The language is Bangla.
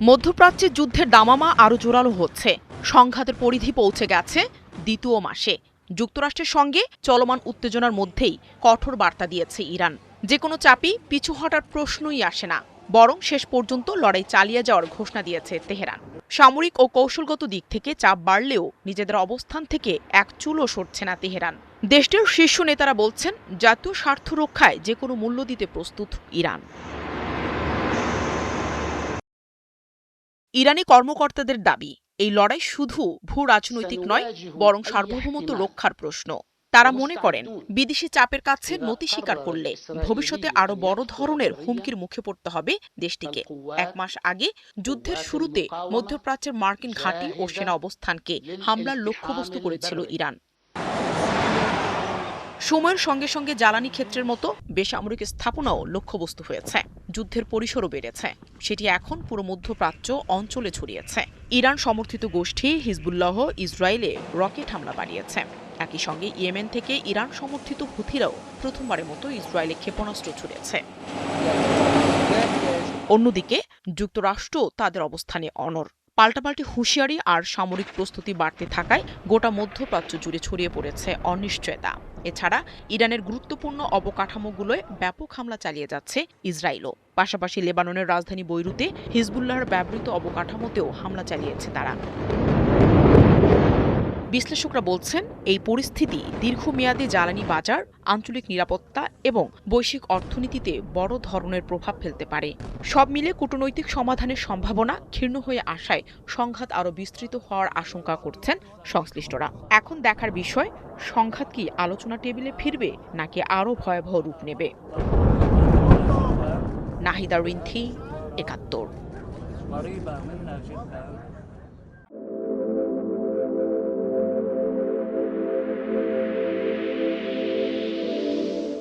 মধ্যপ্রাচ্যে যুদ্ধের দামামা আরও জোরালো হচ্ছে। সংঘাতের পরিধি পৌঁছে গেছে দ্বিতীয় মাসে। যুক্তরাষ্ট্রের সঙ্গে চলমান উত্তেজনার মধ্যেই কঠোর বার্তা দিয়েছে ইরান। যে কোনো চাপই পিছু হটার প্রশ্নই আসে না, বরং শেষ পর্যন্ত লড়াই চালিয়ে যাওয়ার ঘোষণা দিয়েছে তেহরান। সামরিক ও কৌশলগত দিক থেকে চাপ বাড়লেও নিজেদের অবস্থান থেকে এক চুলও সরছে না তেহরান। দেশটির শীর্ষ নেতারা বলছেন, জাতীয় স্বার্থ রক্ষায় যে কোনো মূল্য দিতে প্রস্তুত ইরান। ইরানি কর্মকর্তাদের দাবি, এই লড়াই শুধু ভূ রাজনৈতিক নয়, বরং সার্বভৌমত্ব রক্ষার প্রশ্ন। তারা মনে করেন, বিদেশি চাপের কাছে নতি স্বীকার করলে ভবিষ্যতে আরও বড় ধরনের হুমকির মুখে পড়তে হবে দেশটিকে। 1 মাস আগে যুদ্ধের শুরুতে মধ্যপ্রাচ্যের মার্কিন ঘাঁটি ও সেনা অবস্থানকে হামলার লক্ষ্যবস্তু করেছিল ইরান। সময়ের সঙ্গে সঙ্গে জ্বালানি ক্ষেত্রের মতো বেসামরিক স্থাপনাও লক্ষ্যবস্তু হয়েছে। যুদ্ধের পরিসরও বেড়েছে, সেটি এখন পুরো মধ্যপ্রাচ্য অঞ্চলে ছড়িয়েছে। ইরান সমর্থিত গোষ্ঠী হিজবুল্লাহ ইসরায়েলে রকেট হামলা বাড়িয়েছে। একই সঙ্গে ইয়েমেন থেকে ইরান সমর্থিত হুথিরাও প্রথমবারের মতো ইসরায়েলে ক্ষেপণাস্ত্র ছুড়েছে। অন্যদিকে যুক্তরাষ্ট্র তাদের অবস্থানে অনড়। পাল্টাপাল্টি হুঁশিয়ারি আর সামরিক প্রস্তুতি বাড়তে থাকায় গোটা মধ্যপ্রাচ্য জুড়ে ছড়িয়ে পড়েছে অনিশ্চয়তা। এছাড়া ইরানের গুরুত্বপূর্ণ অবকাঠামোগুলোয় ব্যাপক হামলা চালিয়ে যাচ্ছে ইসরায়েলও। পাশাপাশি লেবাননের রাজধানী বৈরুতে হিজবুল্লাহর ব্যবহৃত অবকাঠামোতেও হামলা চালিয়েছে তারা। বিশ্লেষকরা বলছেন, এই পরিস্থিতি দীর্ঘমেয়াদী জ্বালানি বাজার, আঞ্চলিক নিরাপত্তা এবং বৈশ্বিক অর্থনীতিতে বড় ধরনের প্রভাব ফেলতে পারে। সব মিলে কূটনৈতিক সমাধানের সম্ভাবনা ক্ষীণ হয়ে আসায় সংঘাত আরও বিস্তৃত হওয়ার আশঙ্কা করছেন সংশ্লিষ্টরা। এখন দেখার বিষয়, সংঘাত কি আলোচনা টেবিলে ফিরবে নাকি আরও ভয়াবহ রূপ নেবে। নাহিদা রিন্থি, ৭১।